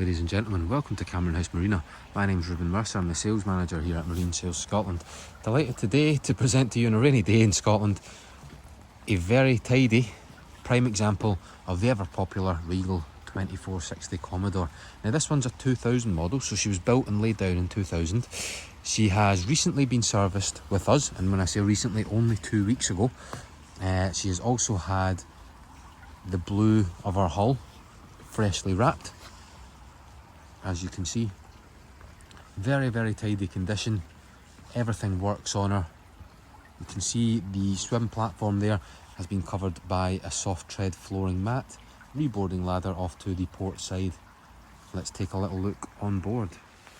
Ladies and gentlemen, welcome to Cameron House Marina. My name's Ruben Mercer, I'm the sales manager here at Marine Sales Scotland. Delighted today to present to you on a rainy day in Scotland a very tidy prime example of the ever popular Regal 2460 Commodore. Now this one's a 2000 model, so she was built and laid down in 2000. She has recently been serviced with us, and when I say recently, only 2 weeks ago. She has also had the blue of her hull freshly wrapped. As you can see, very tidy condition. Everything works on her. You can see the swim platform there has been covered by a soft tread flooring mat. Reboarding ladder off to the port side. Let's take a little look on board.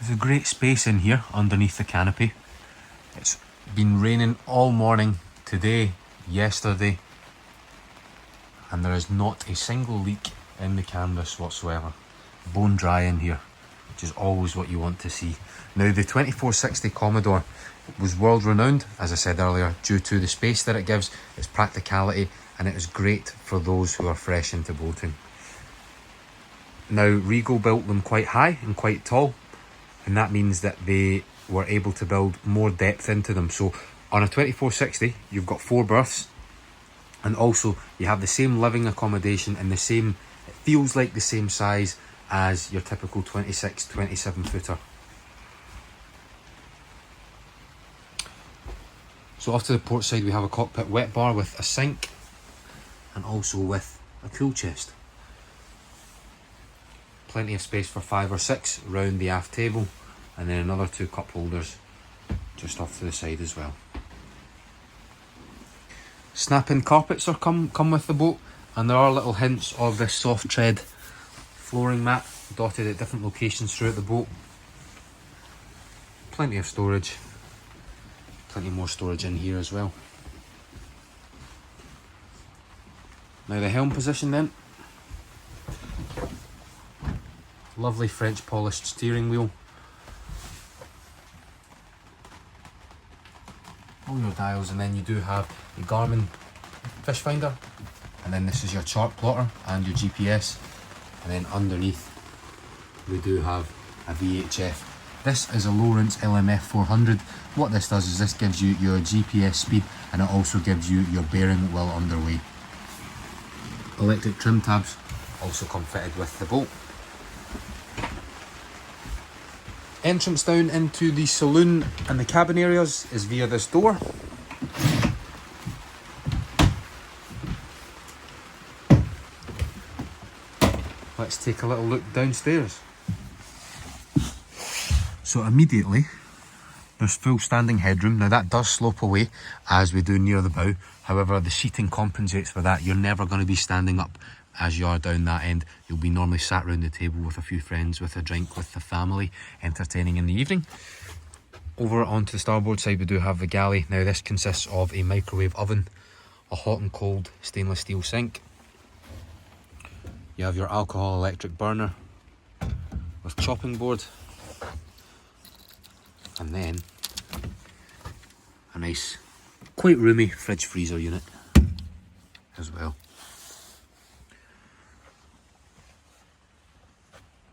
There's a great space in here underneath the canopy. It's been raining all morning today, yesterday, and there is not a single leak in the canvas whatsoever. Bone dry in here, which is always what you want to see. Now the 2460 Commodore was world renowned, as I said earlier, due to the space that it gives, its practicality, and it is great for those who are fresh into boating. Now Regal built them quite high and quite tall, and that means that they were able to build more depth into them. So on a 2460 you've got 4 berths, and also you have the same living accommodation and the same, it feels like the same size as your typical 27 footer. So off to the port side we have a cockpit wet bar with a sink and also with a cool chest. Plenty of space for 5 or 6 round the aft table, and then another 2 cup holders just off to the side as well. Snap-in carpets are come with the boat, and there are little hints of this soft tread flooring mat dotted at different locations throughout the boat. Plenty of storage, plenty more storage in here as well. Now the helm position then. Lovely French polished steering wheel. All your dials, and then you do have a Garmin fish finder, and then this is your chart plotter and your GPS, and then underneath we do have a VHF. This is a Lowrance LMF 400. What this does is this gives you your GPS speed, and it also gives you your bearing while underway. Electric trim tabs also come fitted with the boat. Entrance down into the saloon and the cabin areas is via this door. Let's take a little look downstairs. So immediately there's full standing headroom. Now that does slope away as we do near the bow. However, the seating compensates for that. You're never going to be standing up as you are down that end. You'll be normally sat round the table with a few friends, with a drink, with the family, entertaining in the evening. Over onto the starboard side we do have the galley. Now this consists of a microwave oven, a hot and cold stainless steel sink. You have your alcohol electric burner with chopping board, and then a nice, quite roomy fridge freezer unit as well.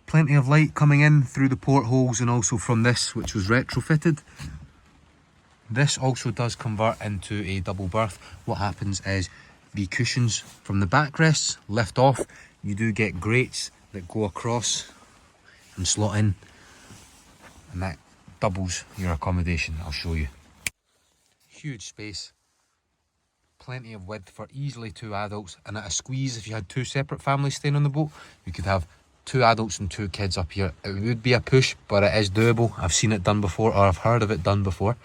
Plenty of light coming in through the portholes and also from this, which was retrofitted. This also does convert into a double berth. What happens is the cushions from the backrests lift off. You do get grates that go across and slot in, and that doubles your accommodation. I'll show you. Huge space, plenty of width for easily 2 adults, and at a squeeze, if you had 2 separate families staying on the boat, you could have 2 adults and 2 kids up here. It would be a push, but it is doable. I've seen it done before, or I've heard of it done before.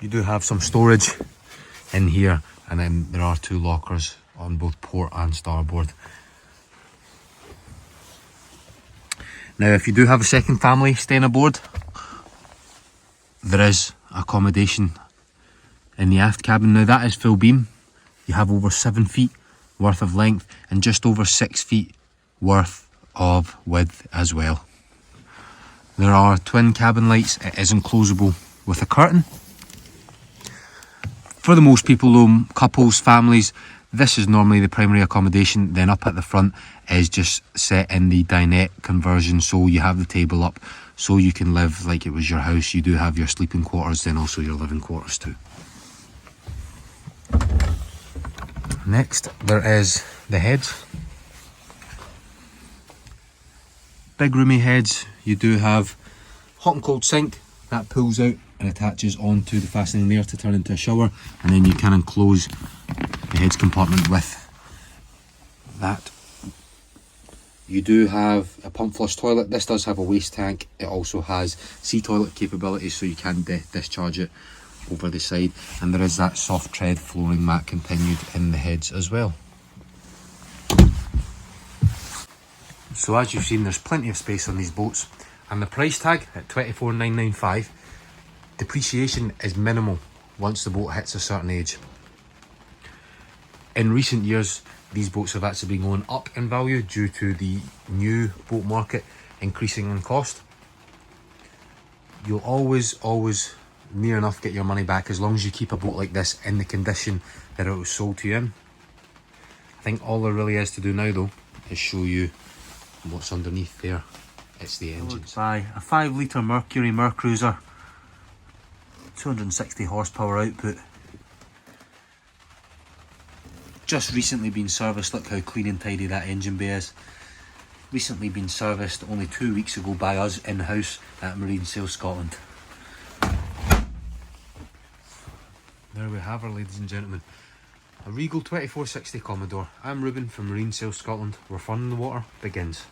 You do have some storage in here, and then there are 2 lockers on both port and starboard. Now if you do have a second family staying aboard, there is accommodation in the aft cabin. Now that is full beam. You have over 7 feet worth of length and just over 6 feet worth of width as well. There are twin cabin lights. It is enclosable with a curtain. For the most people though, couples, families, This is normally the primary accommodation, then up at the front is just set in the dinette conversion, so you have the table up so you can live like it was your house. You do have your sleeping quarters, then also your living quarters too. Next there is the heads. Big roomy heads. You do have hot and cold sink that pulls out and attaches onto the fastening there to turn into a shower, and then you can enclose the heads compartment with that. You do have a pump flush toilet. This does have a waste tank. It also has sea toilet capabilities, so you can discharge it over the side, and there is that soft tread flooring mat continued in the heads as well. So as you've seen, there's plenty of space on these boats, and the price tag at $24,995, depreciation is minimal once the boat hits a certain age. In recent years, these boats have actually been going up in value due to the new boat market increasing in cost. You'll always near enough get your money back as long as you keep a boat like this in the condition that it was sold to you in. I think all there really is to do now though is show you what's underneath there. It's the engines. By a 5 litre Mercury Mercruiser, 260 horsepower output. Just recently been serviced. Look how clean and tidy that engine bay is. Recently been serviced only 2 weeks ago by us in-house at Marine Sales Scotland. There we have her, ladies and gentlemen. A Regal 2460 Commodore. I'm Ruben from Marine Sales Scotland, where fun in the water begins.